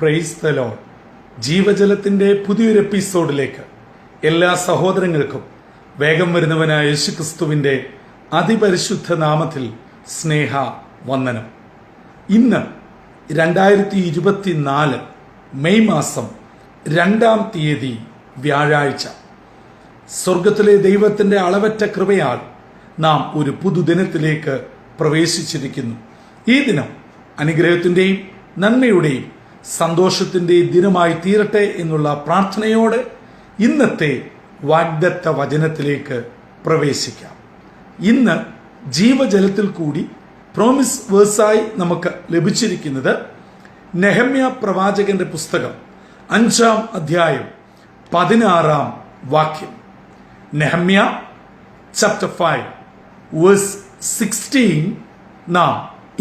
Praise the Lord. ജീവജലത്തിൻ്റെ പുതിയൊരു എപ്പിസോഡിലേക്ക് എല്ലാ സഹോദരങ്ങൾക്കും വേഗം വരുന്നവനായ യേശുക്രിസ്തുവിൻ്റെ അതിപരിശുദ്ധ നാമത്തിൽ സ്നേഹ വന്ദനം. ഇന്ന് 2024 മെയ് മാസം 2-ാം തീയതി വ്യാഴാഴ്ച. സ്വർഗത്തിലെ ദൈവത്തിൻ്റെ അളവറ്റ കൃപയാൽ നാം ഒരു പുതുദിനത്തിലേക്ക് പ്രവേശിച്ചിരിക്കുന്നു. ഈ ദിനം അനുഗ്രഹത്തിൻ്റെയും നന്മയുടെയും സന്തോഷത്തിൻ്റെയും ദിനമായി തീരട്ടെ എന്നുള്ള പ്രാർത്ഥനയോടെ ഇന്നത്തെ വാഗ്ദത്ത വചനത്തിലേക്ക് പ്രവേശിക്കാം. ഇന്ന് ജീവജലത്തിൽ കൂടി പ്രോമിസ് വേഴ്സായി നമുക്ക് ലഭിച്ചിരിക്കുന്നത് നെഹമ്യ പ്രവാചകന്റെ പുസ്തകം 5-ാം അധ്യായം 16-ാം വാക്യം. നെഹമ്യ ചാപ്റ്റർ 5 വേഴ്സ് 16 നാം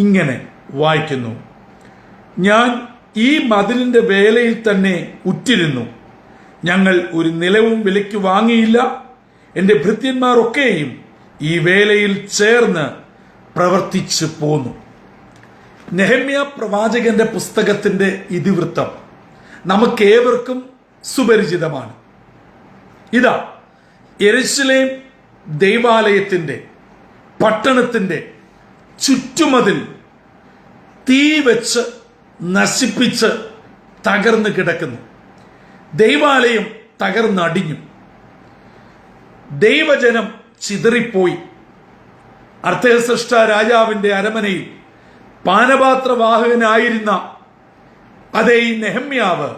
ഇങ്ങനെ വായിക്കുന്നു: ഞാൻ ഈ മതിലിന്റെ വേലയിൽ തന്നെ ഉറ്റിരുന്നു. ഞങ്ങൾ ഒരു നിലവും വിലയ്ക്ക് വാങ്ങിയില്ല. എൻ്റെ ഭൃത്യന്മാർ ഒക്കെയും ഈ വേലയിൽ ചേർന്ന് പ്രവർത്തിച്ചു പോന്നു. നെഹമ്യ പ്രവാചകന്റെ പുസ്തകത്തിന്റെ ഇതിവൃത്തം നമുക്കേവർക്കും സുപരിചിതമാണ്. ഇതാ, യെരുശലേം ദൈവാലയത്തിന്റെ പട്ടണത്തിന്റെ ചുറ്റുമതിൽ തീ വെച്ച് നശിപ്പിച്ച് തകർന്നു കിടക്കുന്നു. ദൈവാലയം തകർന്നടിഞ്ഞു. ദൈവജനം ചിതറിപ്പോയി. അർത്ഥേസഷ്ട രാജാവിന്റെ അരമനയിൽ പാനപാത്രവാഹകനായിരുന്ന അതേ ഈ നെഹമ്യാവ്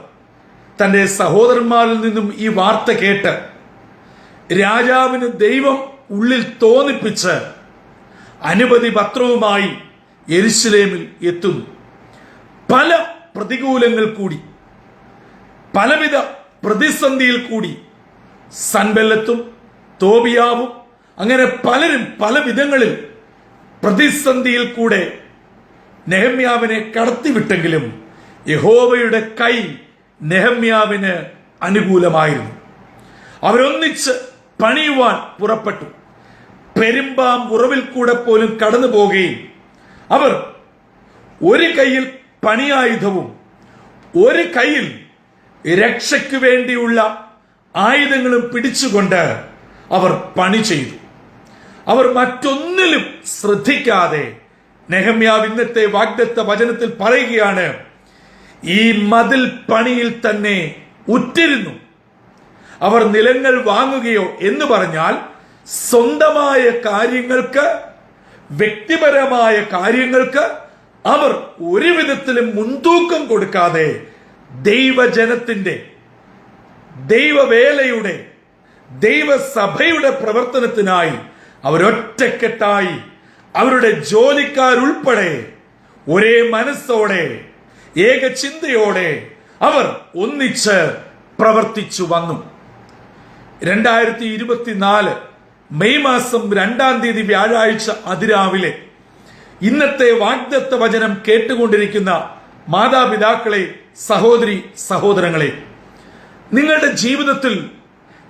തന്റെ സഹോദരന്മാരിൽ നിന്നും ഈ വാർത്ത കേട്ട് രാജാവിന് ദൈവം ഉള്ളിൽ തോന്നിപ്പിച്ച് അനുമതി പത്രവുമായി യെരുശലേമിൽ എത്തുന്നു. പല പ്രതികൂലങ്ങൾ കൂടി, പലവിധ പ്രതിസന്ധിയിൽ കൂടി സൻബല്ലത്തും തോബിയാവും അങ്ങനെ പലരും പല വിധങ്ങളിൽ പ്രതിസന്ധിയിൽ കൂടെ നെഹമ്യാവിനെ കടത്തിവിട്ടെങ്കിലും യഹോവയുടെ കൈ നെഹമ്യാവിന് അനുകൂലമായിരുന്നു. അവരൊന്നിച്ച് പണിയുവാൻ പുറപ്പെട്ടു. പെരുമ്പാമ്പുറവിൽ കൂടെ പോലും കടന്നു പോകുകയും അവർ ഒരു കൈയിൽ പണിയായുധവും ഒരു കൈയിൽ രക്ഷയ്ക്ക് വേണ്ടിയുള്ള ആയുധങ്ങളും പിടിച്ചുകൊണ്ട് അവർ പണി ചെയ്തു. അവർ മറ്റൊന്നിലും ശ്രദ്ധിക്കാതെ നെഹമ്യാവ് ഇന്നത്തെ വാഗ്ദത്ത വചനത്തിൽ പറയുകയാണ്, ഈ മതിൽ പണിയിൽ തന്നെ ഉറ്റിരുന്നു. അവർ നിലങ്ങൾ വാങ്ങുകയോ എന്ന് പറഞ്ഞാൽ സ്വന്തമായ കാര്യങ്ങൾക്ക്, വ്യക്തിപരമായ കാര്യങ്ങൾക്ക് അവർ ഒരു വിധത്തിലും മുൻതൂക്കം കൊടുക്കാതെ ദൈവജനത്തിന്റെ, ദൈവവേലയുടെ, ദൈവസഭയുടെ പ്രവർത്തനത്തിനായി അവരൊറ്റക്കെട്ടായി അവരുടെ ജോലിക്കാരുൾപ്പെടെ ഒരേ മനസ്സോടെ ഏക ചിന്തയോടെ അവർ ഒന്നിച്ച് പ്രവർത്തിച്ചു വന്നു. 2024 മെയ് മാസം 2-ാം തീയതി വ്യാഴാഴ്ച അതിരാവിലെ ഇന്നത്തെ വാഗ്ദത്ത വചനം കേട്ടുകൊണ്ടിരിക്കുന്ന മാതാപിതാക്കളെ, സഹോദരി സഹോദരങ്ങളെ, നിങ്ങളുടെ ജീവിതത്തിൽ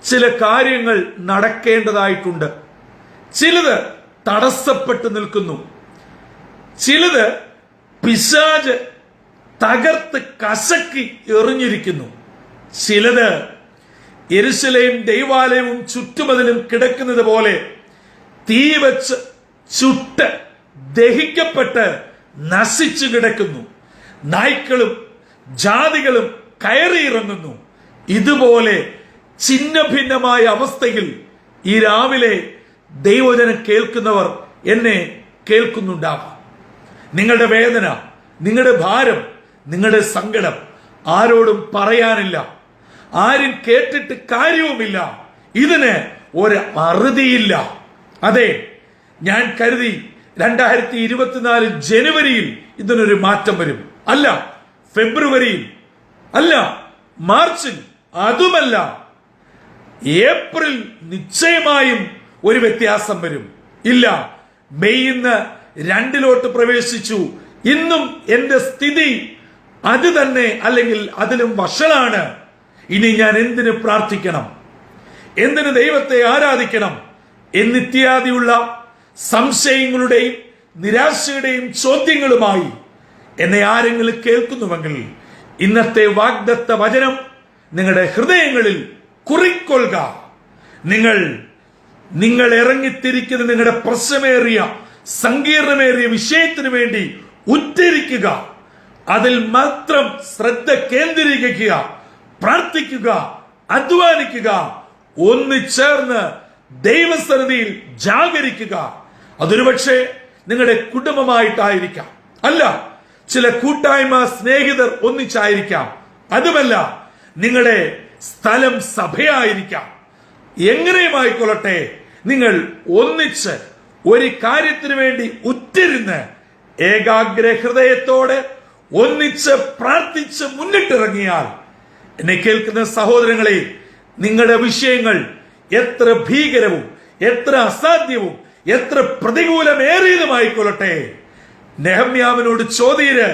ചില കാര്യങ്ങൾ നടക്കേണ്ടതായിട്ടുണ്ട്. ചിലത് തടസ്സപ്പെട്ടു നിൽക്കുന്നു. ചിലത് പിശാച് തകർത്ത് കശക്കി എറിഞ്ഞിരിക്കുന്നു. ചിലത് യെരുശലേം ദൈവാലയവും ചുറ്റുമതിലും കിടക്കുന്നത് പോലെ തീ വെച്ച് ചുട്ട് ദഹിക്കപ്പെട്ട് നശിച്ചു കിടക്കുന്നു. നായ്ക്കളും ജാതികളും കയറിയിറങ്ങുന്നു. ഇതുപോലെ ഛിന്ന ഭിന്നമായ അവസ്ഥയിൽ ഈ രാവിലെ ദൈവജനം കേൾക്കുന്നവർ എന്നെ കേൾക്കുന്നുണ്ടാവാം. നിങ്ങളുടെ വേദന, നിങ്ങളുടെ ഭാരം, നിങ്ങളുടെ സങ്കടം ആരോടും പറയാനില്ല. ആരും കേട്ടിട്ട് കാര്യവുമില്ല. ഇതിന് ഒരു അറുതിയില്ല. അതെ, ഞാൻ കരുതി 2024 ജനുവരിയിൽ ഇതിനൊരു മാറ്റം വരും. അല്ല, ഫെബ്രുവരിയിൽ, അല്ല മാർച്ചിൽ, അതുമല്ല ഏപ്രിൽ നിശ്ചയമായും ഒരു വ്യത്യാസം വരും. ഇല്ല, മെയ് ഇന്ന് 2 പ്രവേശിച്ചു. ഇന്നും എന്റെ സ്ഥിതി അത് തന്നെ, അല്ലെങ്കിൽ അതിലും വഷളാണ്. ഇനി ഞാൻ എന്തിന് പ്രാർത്ഥിക്കണം, എന്തിന് ദൈവത്തെ ആരാധിക്കണം എന്നിത്യാദിയുള്ള സംശയങ്ങളുടെയും നിരാശയുടെയും ചോദ്യങ്ങളുമായി എന്നെ ആരെങ്കിലും കേൾക്കുന്നുവെങ്കിൽ വാഗ്ദത്ത വചനം നിങ്ങളുടെ ഹൃദയങ്ങളിൽ കുറിക്കൊള്ളുക. നിങ്ങൾ ഇറങ്ങിത്തിരിക്കുന്ന നിങ്ങളുടെ പ്രശ്നമേറിയ സങ്കീർണമേറിയ വിഷയത്തിനു വേണ്ടി ഉറ്റരിക്കുക. അതിൽ മാത്രം ശ്രദ്ധ കേന്ദ്രീകരിക്കുക, പ്രാർത്ഥിക്കുക, അധ്വാനിക്കുക, ഒന്നിച്ചേർന്ന് ദൈവസന്നിധിയിൽ ജാഗരിക്കുക. അതൊരുപക്ഷെ നിങ്ങളുടെ കുടുംബമായിട്ടായിരിക്കാം, അല്ല ചില കൂട്ടായ്മ സ്നേഹിതർ ഒന്നിച്ചായിരിക്കാം, അതുമല്ല നിങ്ങളുടെ സ്ഥലം സഭയായിരിക്കാം. എങ്ങനെയുമായിക്കൊള്ളട്ടെ, നിങ്ങൾ ഒന്നിച്ച് ഒരു കാര്യത്തിനു വേണ്ടി ഉറ്റിരുന്ന് ഏകാഗ്ര ഹൃദയത്തോടെ ഒന്നിച്ച് പ്രാർത്ഥിച്ച് മുന്നിട്ടിറങ്ങിയാൽ, എന്നെ കേൾക്കുന്ന സഹോദരങ്ങളെ, നിങ്ങളുടെ വിഷയങ്ങൾ എത്ര ഭീകരവും എത്ര അസാധ്യവും എത്ര പ്രതികൂലമേറിയതുമായിക്കൊള്ളട്ടെ, നെഹമ്യാവിനോട് ചോദ്യര്.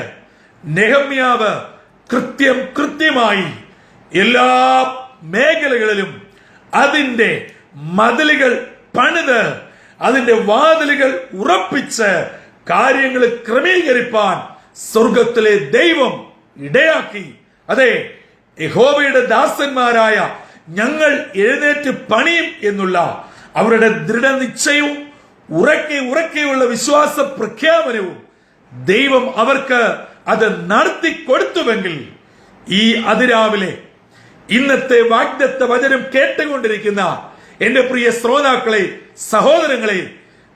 നെഹമ്യാവ് കൃത്യമായി എല്ലാ മേഖലകളിലും അതിന്റെ മതിലുകൾ പണിത് അതിന്റെ വാതിലുകൾ ഉറപ്പിച്ച് കാര്യങ്ങൾ ക്രമീകരിപ്പാൻ സ്വർഗത്തിലെ ദൈവം ഇടയാക്കി. അതെ, യഹോവയുടെ ദാസന്മാരായ ഞങ്ങൾ പണിയും എന്നുള്ള അവരുടെ ദൃഢനിശ്ചയവും ഉറക്കെയുള്ള വിശ്വാസ പ്രഖ്യാപനവും ദൈവം അവർക്ക് അത് നടത്തി കൊടുത്തുവെങ്കിൽ, ഈ അതിരാവിലെ ഇന്നത്തെ വാഗ്ദത്ത വചനം കേട്ടുകൊണ്ടിരിക്കുന്ന എന്റെ പ്രിയ ശ്രോതാക്കളെ, സഹോദരങ്ങളെ,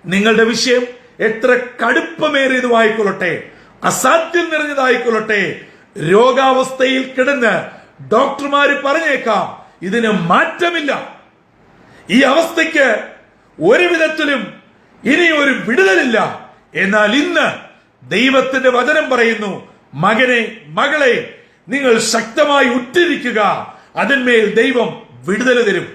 നിങ്ങളുടെ വിഷയം എത്ര കടുപ്പമേറിയതുമായിക്കൊള്ളട്ടെ, അസാധ്യം നിറഞ്ഞതായിക്കൊള്ളട്ടെ, രോഗാവസ്ഥയിൽ കിടന്ന് ഡോക്ടർമാര് പറഞ്ഞേക്കാം ഇതിന് മാറ്റമില്ല, ഈ അവസ്ഥയ്ക്ക് ഒരു വിധത്തിലും ഇനി ഒരു വിടുതലില്ല. എന്നാൽ ഇന്ന് ദൈവത്തിന്റെ വചനം പറയുന്നു, മകനെ, മകളെ, നിങ്ങൾ ശക്തമായി ഉറ്റിരിക്കുക, അതിന്മേൽ ദൈവം വിടുതൽ തരും.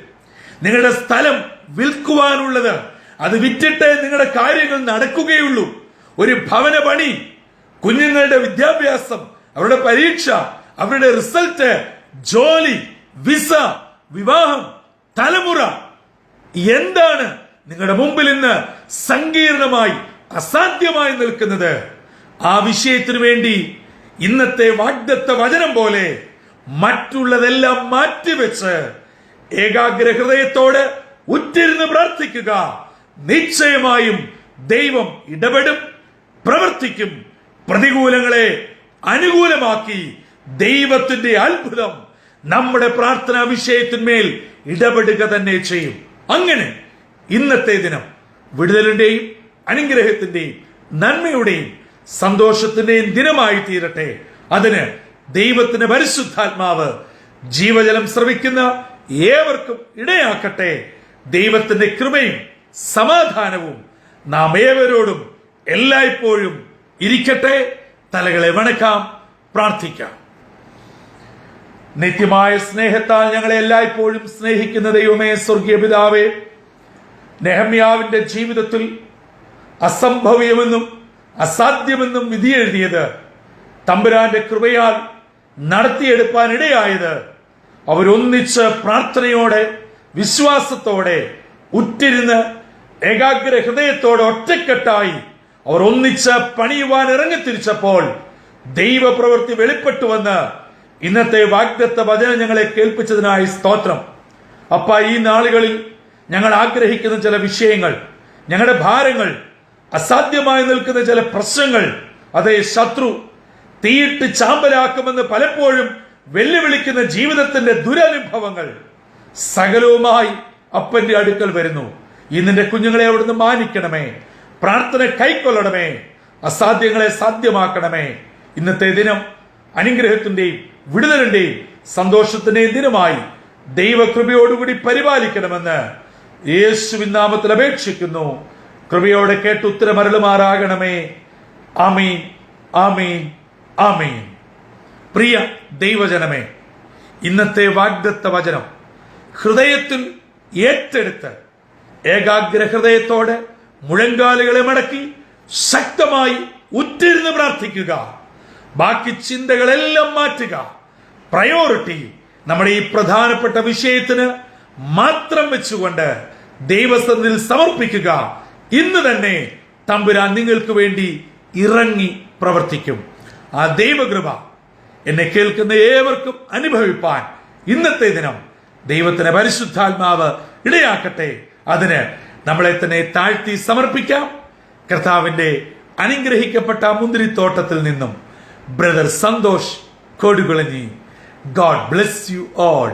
നിങ്ങളുടെ സ്ഥലം വിൽക്കുവാനുള്ളത്, അത് വിറ്റിട്ട് നിങ്ങളുടെ കാര്യങ്ങൾ നടക്കുകയുള്ളൂ. ഒരു ഭവന പണി, കുഞ്ഞുങ്ങളുടെ വിദ്യാഭ്യാസം, അവരുടെ പരീക്ഷ, അവരുടെ റിസൾട്ട്, ജോലി, വിസ, വിവാഹം, തലമുറ, എന്താണ് നിങ്ങളുടെ മുമ്പിൽ ഇന്ന് സങ്കീർണമായി അസാധ്യമായി നിൽക്കുന്നത്? ആ വിഷയത്തിനു വേണ്ടി ഇന്നത്തെ വാഗ്ദത്ത വചനം പോലെ മറ്റുള്ളതെല്ലാം മാറ്റിവെച്ച് ഏകാഗ്ര ഹൃദയത്തോടെ ഉറ്റിരുന്ന് പ്രാർത്ഥിക്കുക. നിശ്ചയമായും ദൈവം ഇടപെടും, പ്രവർത്തിക്കും. പ്രതികൂലങ്ങളെ അനുകൂലമാക്കി ദൈവത്തിന്റെ അത്ഭുതം നമ്മുടെ പ്രാർത്ഥനാ വിഷയത്തിന്മേൽ ഇടപെടുക തന്നെ ചെയ്യും. അങ്ങനെ ഇന്നത്തെ ദിനം വിടുതലിന്റെയും അനുഗ്രഹത്തിന്റെയും നന്മയുടെയും സന്തോഷത്തിന്റെയും ദിനമായി തീരട്ടെ. അതിന് ദൈവത്തിന്റെ പരിശുദ്ധാത്മാവ് ജീവജലം ശ്രവിക്കുന്ന ഏവർക്കും ഇടയാക്കട്ടെ. ദൈവത്തിന്റെ കൃപയും സമാധാനവും നാം ഏവരോടും എല്ലായ്പ്പോഴും ഇരിക്കട്ടെ. തലകളെ വണക്കാം, പ്രാർത്ഥിക്കാം. നിത്യമായ സ്നേഹത്താൽ ഞങ്ങളെ എല്ലായ്പ്പോഴും സ്നേഹിക്കുന്ന ദൈവമേ, സ്വർഗീയ പിതാവേ, നെഹമ്യാവിന്റെ ജീവിതത്തിൽ അസംഭവ്യമെന്നും അസാധ്യമെന്നും വിധിയെഴുതിയത് തമ്പുരാന്റെ കൃപയാൽ നടത്തിയെടുപ്പാൻ ഇടയായത് അവരൊന്നിച്ച് പ്രാർത്ഥനയോടെ വിശ്വാസത്തോടെ ഉറ്റിരുന്ന് ഏകാഗ്ര ഹൃദയത്തോടെ ഒറ്റക്കെട്ടായി അവർ ഒന്നിച്ച് പണിയുവാൻ ഇറങ്ങിത്തിരിച്ചപ്പോൾ ദൈവപ്രവൃത്തി വെളിപ്പെട്ടുവെന്ന് ഇന്നത്തെ വാഗ്ദത്ത വചനം ഞങ്ങളെ കേൾപ്പിച്ചതിനായി സ്തോത്രം. അപ്പ, ഈ നാളുകളിൽ ഞങ്ങൾ ആഗ്രഹിക്കുന്ന ചില വിഷയങ്ങൾ, ഞങ്ങളുടെ ഭാരങ്ങൾ, അസാധ്യമായി നിൽക്കുന്ന ചില പ്രശ്നങ്ങൾ, അതേ ശത്രു തീയിട്ട് ചാമ്പലാക്കുമെന്ന് പലപ്പോഴും വെല്ലുവിളിക്കുന്ന ജീവിതത്തിന്റെ ദുരനുഭവങ്ങൾ സകലവുമായി അപ്പന്റെ അടുക്കൽ വരുന്നു. ഇന്നിന്റെ കുഞ്ഞുങ്ങളെ അവിടുന്ന് മാനിക്കണമേ, പ്രാർത്ഥന കൈക്കൊള്ളണമേ, അസാധ്യങ്ങളെ സാധ്യമാക്കണമേ. ഇന്നത്തെ ദിനം അനുഗ്രഹത്തിന്റെയും വിടുതലിന്റെയും സന്തോഷത്തിന്റെയും ദിനമായി ദൈവകൃപയോടുകൂടി പരിപാലിക്കണമെന്ന് യേശുവിൻ നാമത്തിൽ അപേക്ഷിക്കുന്നു. കൃപയോടെ കേട്ട് ഉത്തരമരുളുമാറാകണമേ. ആമീൻ, ആമീൻ, ആമീൻ. പ്രിയ ദൈവജനമേ, ഇന്നത്തെ വാഗ്ദത്ത വചനം ഹൃദയത്തിൽ ഏറ്റെടുത്ത് ഏകാഗ്ര ഹൃദയത്തോടെ മുഴങ്കാലുകളെ മടക്കി ശക്തമായി ഉറ്റിരുന്ന് പ്രാർത്ഥിക്കുക. ബാക്കി ചിന്തകളെല്ലാം മാറ്റുക. പ്രയോറിറ്റി നമ്മുടെ ഈ പ്രധാനപ്പെട്ട വിഷയത്തിന് മാത്രം വെച്ചുകൊണ്ട് ദൈവസന്നിധിയിൽ സമർപ്പിക്കുക. ഇന്ന് തന്നെ തമ്പുരാൻ നിങ്ങൾക്ക് വേണ്ടി ഇറങ്ങി പ്രവർത്തിക്കും. ആ ദൈവകൃപ എന്നെ കേൾക്കുന്ന ഏവർക്കും അനുഭവിപ്പാൻ ഇന്നത്തെ ദിനം ദൈവത്തിന്റെ പരിശുദ്ധാത്മാവ് ഇടയാക്കട്ടെ. അതിന് നമ്മളെ തന്നെ താഴ്ത്തി സമർപ്പിക്കാം. കർത്താവിന്റെ അനുഗ്രഹിക്കപ്പെട്ട മുന്തിരിത്തോട്ടത്തിൽ നിന്നും brother Santhosh Kodukulanji. God bless you all.